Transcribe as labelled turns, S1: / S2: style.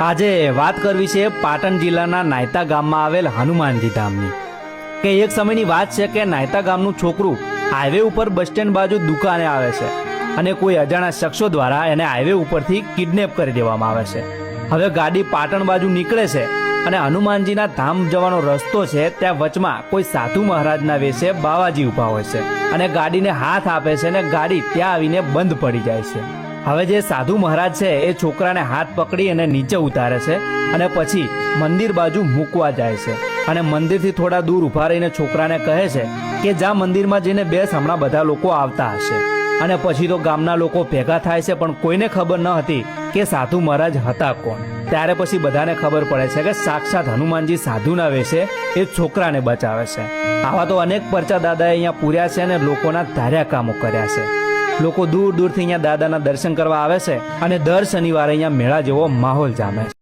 S1: આજે વાત કરવી છે પાટણ જિલ્લાના નાયતા ગામમાં આવેલ હનુમાનજી ધામની કે એક સમયની વાત છે કે નાયતા ગામનું છોકરું હાઈવે ઉપર બસ સ્ટેન્ડ બાજુ દુકાને આવે છે અને કોઈ અજાણ્યા શખ્સો દ્વારા એને હાઈવે ઉપરથી કિડનેપ કરી દેવામાં આવે છે। હવે ગાડી પાટણ બાજુ નીકળે છે અને હનુમાનજીના ધામ જવાનો રસ્તો છે, ત્યાં વચમાં કોઈ સાધુ મહારાજના વેશે બાવાજી ઊભા હોય છે અને ગાડીને હાથ આપે છે અને ગાડી ત્યાં આવીને બંધ પડી જાય છે। હવે જે સાધુ મહારાજ છે એ છોકરાને હાથ પકડી અને નીચે ઉતારે છે અને પછી મંદિર બાજુ મૂકવા જાય છે અને મંદિરથી થોડા દૂર ઊભા રહીને છોકરાને કહે છે કે જા મંદિરમાં જઈને બેસ, હમણાં બધા લોકો આવતા હશે। અને પછી તો ગામના લોકો ભેગા થાય છે, પણ કોઈને ખબર ન હતી કે સાધુ મહારાજ હતા કોણ। ત્યારે પછી બધાને ખબર પડે છે કે સાક્ષાત હનુમાનજી સાધુના વેશે એ છોકરાને બચાવે છે। આવા તો અનેક પરચા દાદાએ અહીંયા પૂર્યા છે અને લોકોના ધાર્યા કામો કર્યા છે। લોકો દૂર દૂરથી અહીંયા દાદાના દર્શન કરવા આવે છે અને દર શનિવારે અહીંયા મેળા જેવો માહોલ જામે છે।